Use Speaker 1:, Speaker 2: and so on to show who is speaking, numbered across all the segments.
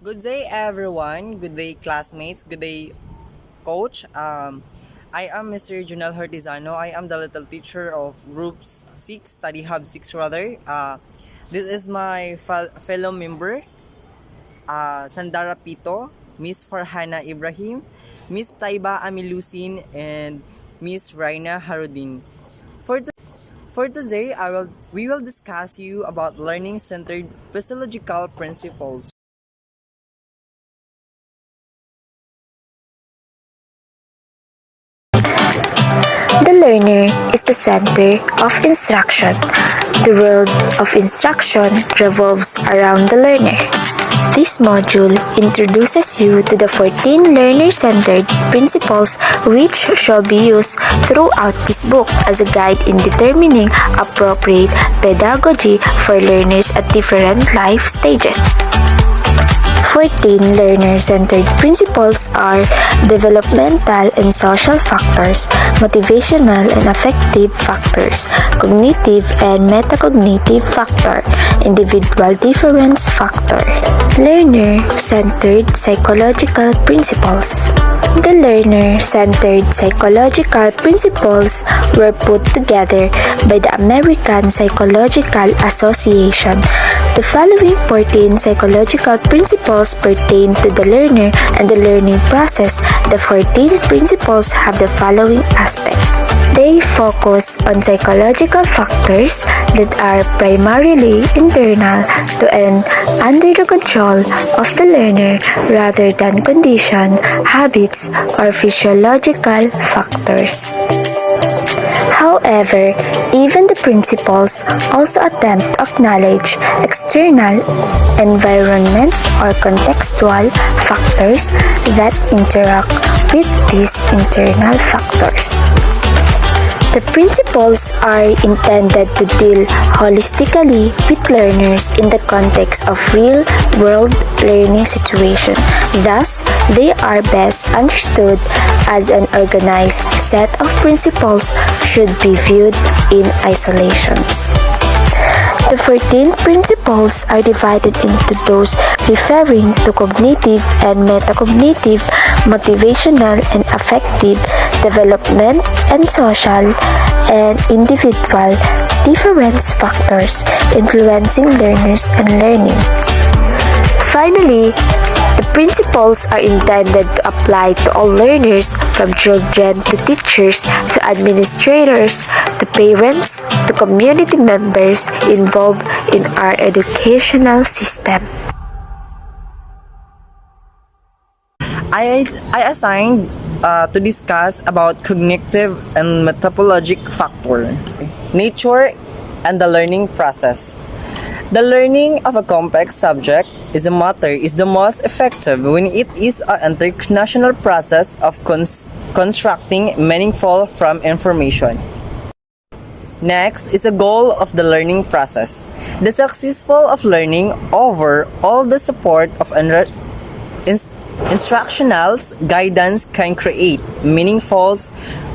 Speaker 1: Good day, everyone. Good day, classmates. Good day, coach. I am Mr. Junel Hertizano. I am the little teacher of Groups 6, Study Hub 6 rather. This is my fellow members, Sandara Pito, Miss Farhana Ibrahim, Miss Taiba Amilusin, and Miss Raina Harudin. For, to- for today, we will discuss you about learning-centered physiological principles.
Speaker 2: The learner is the center of instruction. The world of instruction revolves around the learner. This module introduces you to the 14 learner-centered principles which shall be used throughout this book as a guide in determining appropriate pedagogy for learners at different life stages. 14 learner-centered principles are developmental and social factors, motivational and affective factors, cognitive and metacognitive factor, individual difference factor. Learner-centered psychological principles. The learner-centered psychological principles were put together by the American Psychological Association. The following 14 psychological principles pertain to the learner and the learning process. The 14 principles have the following aspects. They focus on psychological factors that are primarily internal to and under the control of the learner rather than condition, habits, or physiological factors. However, even the principles also attempt to acknowledge external environment or contextual factors that interact with these internal factors. The principles are intended to deal holistically with learners in the context of real-world learning situations. Thus, they are best understood as an organized set of principles should be viewed in isolations. The 14 principles are divided into those referring to cognitive and metacognitive, motivational and affective, development and social, and individual difference factors influencing learners and learning. Finally, the principles are intended to apply to all learners from children to teachers to administrators to parents to community members involved in our educational system.
Speaker 1: I assigned to discuss about cognitive and methodologic factor, nature, and the learning process. The learning of a complex subject is a matter is the most effective when it is an international process of constructing meaningful from information. Next is the goal of the learning process. The successful of learning over all the support of instructional guidance can create meaningful,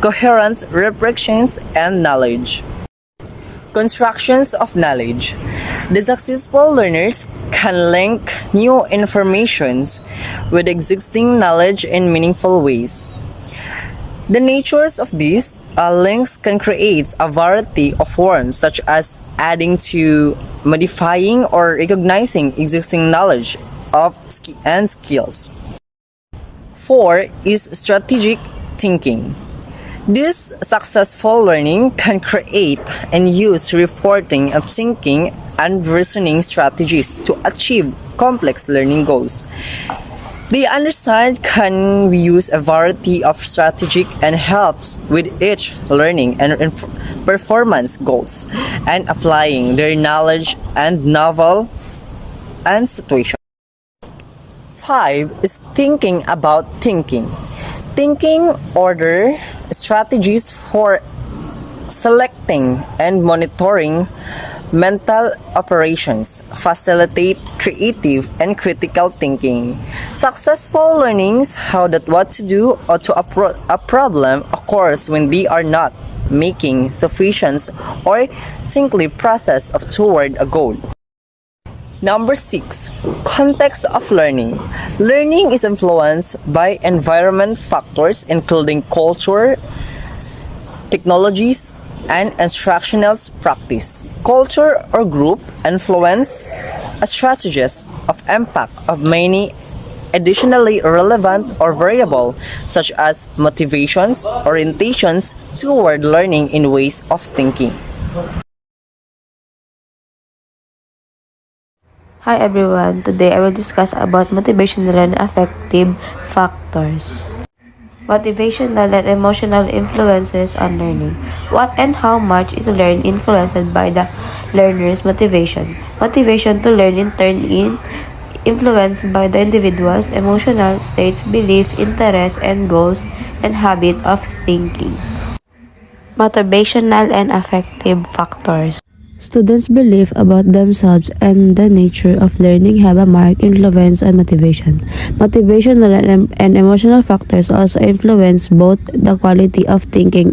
Speaker 1: coherent reflections and knowledge. Constructions of knowledge. The successful learners can link new informations with existing knowledge in meaningful ways. The natures of these links can create a variety of forms such as adding to, modifying, or recognizing existing knowledge of and skills. 4 is strategic thinking. This successful learning can create and use reporting of thinking and reasoning strategies to achieve complex learning goals. They understand can use a variety of strategic and helps with each learning and performance goals and applying their knowledge and novel and situation. 5 is thinking about thinking. Thinking order strategies for selecting and monitoring mental operations, facilitate creative and critical thinking. Successful learnings how that what to do or to a problem occurs when they are not making sufficient or simply process of toward a goal. Number 6. Context of learning. Learning is influenced by environment factors including culture, technologies, and instructional practice. Culture or group influence a strategist of impact of many additionally relevant or variable such as motivations, orientations toward learning in ways of thinking.
Speaker 3: Hi everyone, today I will discuss about motivational and affective factors. Motivational and emotional influences on learning. What and how much is learned influenced by the learner's motivation. Motivation to learn in turn influenced by the individual's emotional states, belief, interests, and goals, and habit of thinking. Motivational and affective factors. Students' belief about themselves and the nature of learning have a marked influence on motivation. Motivational and emotional factors also influence both the quality of thinking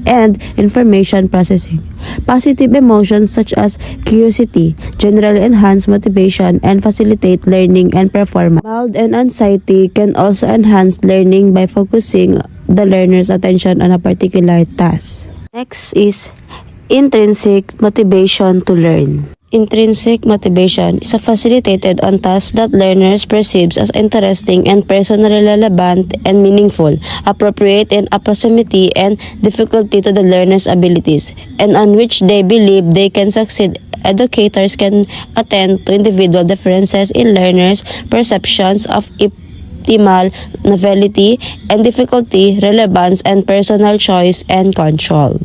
Speaker 3: and information processing. Positive emotions such as curiosity generally enhance motivation and facilitate learning and performance. Mild and anxiety can also enhance learning by focusing the learner's attention on a particular task. Next is intrinsic motivation to learn. Intrinsic motivation is facilitated on tasks that learners perceive as interesting and personally relevant and meaningful, appropriate in proximity and difficulty to the learner's abilities, and on which they believe they can succeed. Educators can attend to individual differences in learners' perceptions of optimal novelty and difficulty, relevance, and personal choice and control.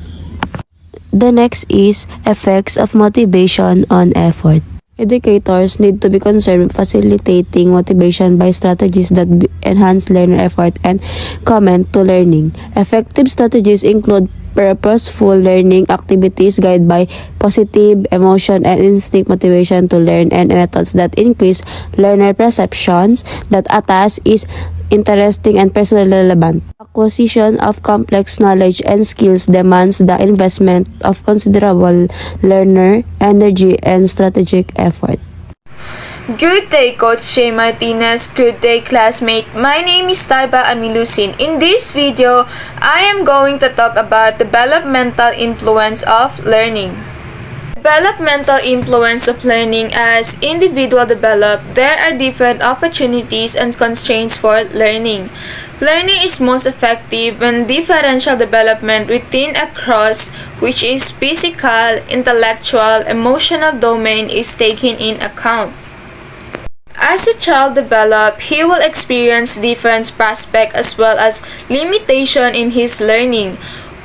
Speaker 3: The next is effects of motivation on effort. Educators need to be concerned with facilitating motivation by strategies that enhance learner effort and comment to learning. Effective strategies include purposeful learning activities guided by positive emotion and instinct motivation to learn, and methods that increase learner perceptions that a task is interesting and personally relevant. Acquisition of complex knowledge and skills demands the investment of considerable learner energy and strategic effort.
Speaker 4: Good day, Coach J. Martinez. Good day, classmate. My name is Taiba Amilusin. In this video, I am going to talk about developmental influence of learning. Developmental influence of learning. As individual develop, there are different opportunities and constraints for learning. Learning is most effective when differential development within a cross, which is physical, intellectual, emotional domain, is taken in account. As a child develops, he will experience different prospects as well as limitation in his learning.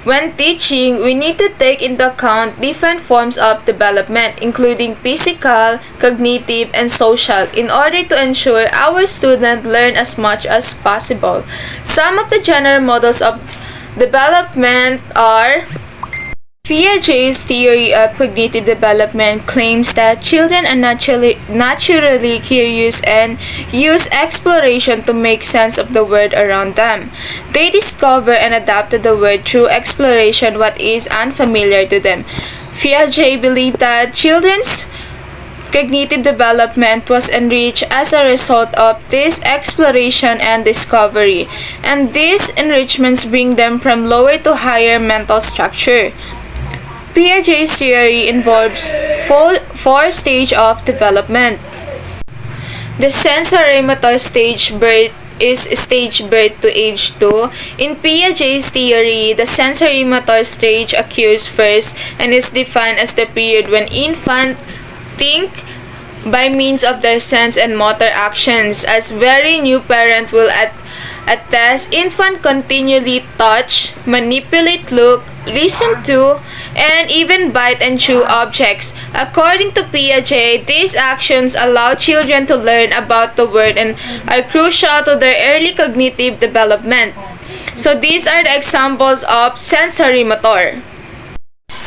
Speaker 4: When teaching, we need to take into account different forms of development, including physical, cognitive, and social, in order to ensure our students learn as much as possible. Some of the general models of development are: Piaget's theory of cognitive development claims that children are naturally curious and use exploration to make sense of the world around them. They discover and adapt to the world through exploration what is unfamiliar to them. Piaget believed that children's cognitive development was enriched as a result of this exploration and discovery, and these enrichments bring them from lower to higher mental structure. Piaget's theory involves four stages of development. The sensorimotor stage is stage birth to age 2. In Piaget's theory, the sensorimotor stage occurs first and is defined as the period when infants think by means of their sense and motor actions. As very new parent will attest, infants continually touch, manipulate, look, listen to, and even bite and chew objects. According to Piaget, these actions allow children to learn about the world and are crucial to their early cognitive development. So these are the examples of sensorimotor.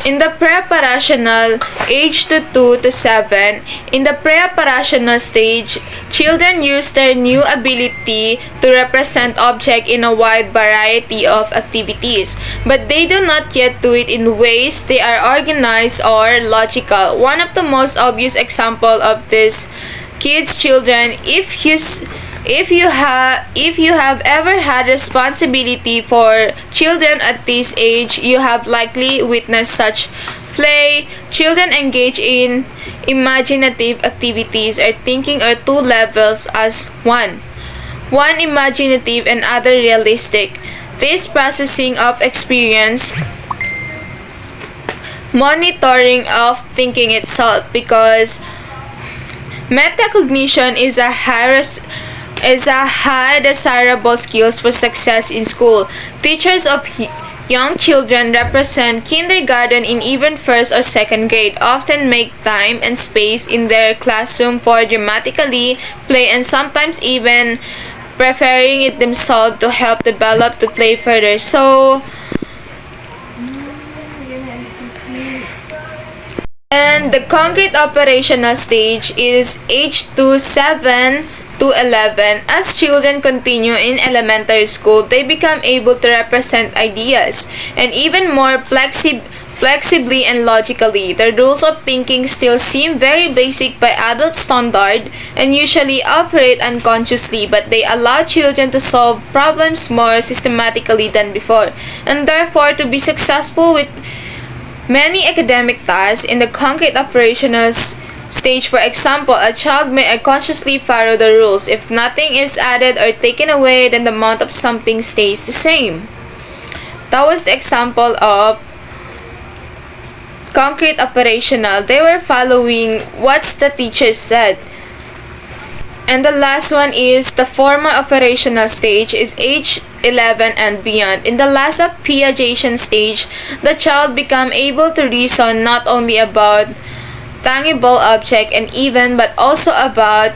Speaker 4: In the pre-operational age to 2 to 7, in the pre-operational stage, children use their new ability to represent objects in a wide variety of activities, but they do not yet do it in ways they are organized or logical. One of the most obvious example of this children, if you have ever had responsibility for children at this age, you have likely witnessed such play. Children engage in imaginative activities or thinking at two levels as one imaginative and other realistic. This processing of experience monitoring of thinking itself, because metacognition is a high desirable skills for success in school. Teachers of young children represent kindergarten in even first or second grade often make time and space in their classroom for dramatically play, and sometimes even preferring it themselves to help develop to play further. And the concrete operational stage is age to 7 to 11. As children continue in elementary school, they become able to represent ideas and even more flexibly and logically. The rules of thinking still seem very basic by adult standard and usually operate unconsciously, but they allow children to solve problems more systematically than before, and therefore to be successful with many academic tasks. In the concrete operational stage, for example, a child may unconsciously follow the rules. If nothing is added or taken away, then the amount of something stays the same. That was the example of concrete operational. They were following what the teacher said. And the last one is the formal operational stage, is age 11 and beyond. In the last of Piaget stage, the child become able to reason not only about tangible object and event, but also about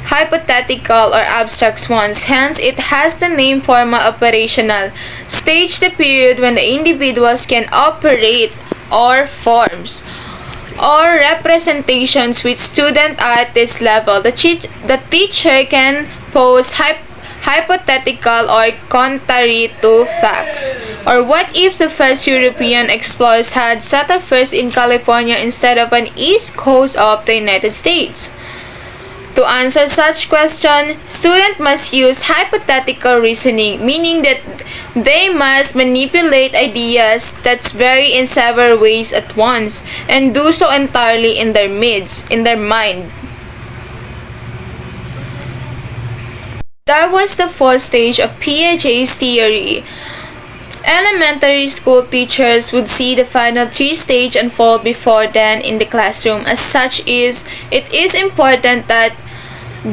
Speaker 4: hypothetical or abstract ones. Hence, it has the name formal operational stage, the period when the individuals can operate or forms or representations with student at this level. The teacher can pose hypothetical or contrary to facts. Or what if the first European explorers had settled first in California instead of on east coast of the United States? To answer such question, students must use hypothetical reasoning, meaning that they must manipulate ideas that vary in several ways at once, and do so entirely in their mind. That was the fourth stage of Piaget's theory. Elementary school teachers would see the final three stages unfold before then in the classroom. As such, it is important that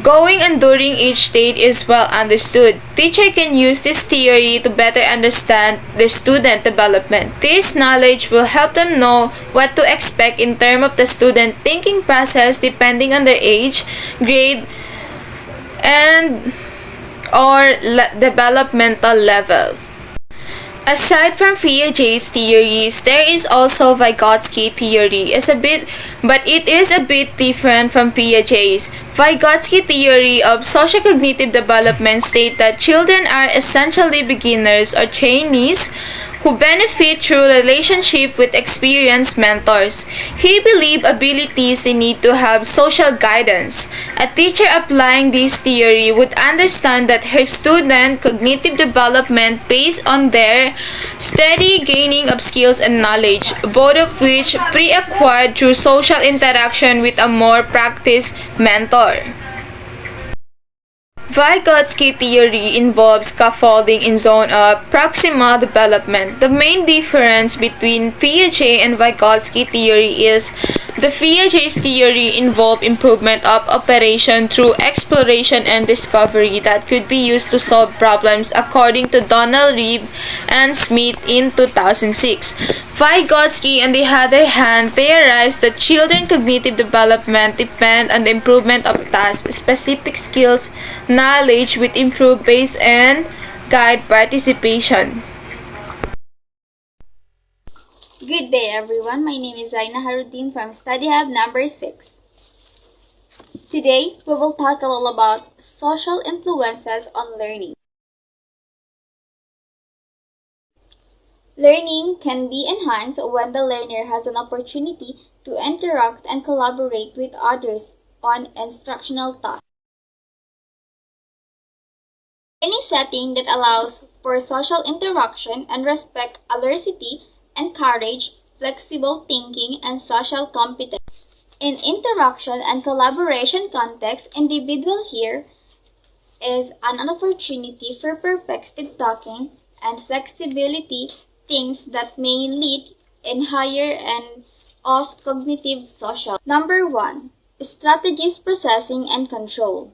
Speaker 4: going and during each stage is well understood. Teacher can use this theory to better understand their student development. This knowledge will help them know what to expect in terms of the student thinking process depending on their age, grade, and or developmental level. Aside from Piaget's theories, there is also Vygotsky theory. But it is a bit different from Piaget's. Vygotsky theory of sociocognitive development states that children are essentially beginners or trainees who benefit through relationship with experienced mentors. He believed abilities they need to have social guidance. A teacher applying this theory would understand that her student cognitive development based on their steady gaining of skills and knowledge, both of which pre-acquired through social interaction with a more practiced mentor. Vygotsky theory involves scaffolding in zone of proximal development. The main difference between Piaget and Vygotsky theory is the Piaget's theory involved improvement of operation through exploration and discovery that could be used to solve problems, according to Donald Reeve and Smith in 2006. Vygotsky, on the other hand, theorized that children's cognitive development depend on the improvement of task-specific skills, knowledge with improved base and guide participation.
Speaker 5: Good day everyone, my name is Zaina Harudin from Study Hub number 6. Today, we will talk a little about social influences on learning. Learning can be enhanced when the learner has an opportunity to interact and collaborate with others on instructional tasks. Any setting that allows for social interaction and respect diversity encourage flexible thinking and social competence. In interaction and collaboration context, individual here is an opportunity for perspective talking and flexibility, things that may lead in higher and of cognitive social. Number 1. Strategies processing and control.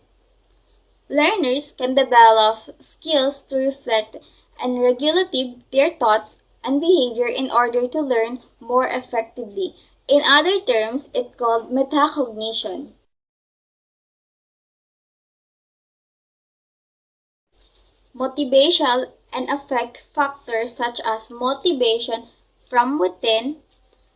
Speaker 5: Learners can develop skills to reflect and regulate their thoughts and behavior in order to learn more effectively. In other terms, it's called metacognition. Motivation and affect factors such as motivation from within,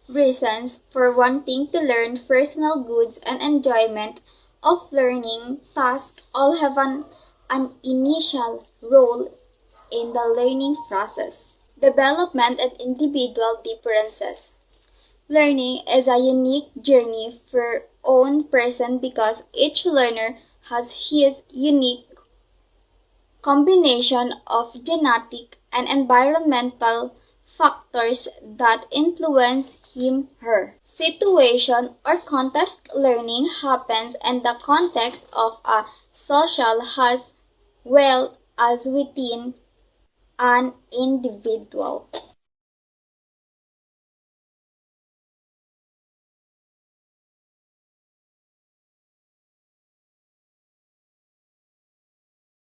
Speaker 5: reasons for wanting to learn, personal goods, and enjoyment of learning tasks all have an initial role in the learning process. Development and individual differences. Learning is a unique journey for own person because each learner has his unique combination of genetic and environmental factors that influence him/her. Situation or context learning happens in the context of a social as well as within an individual.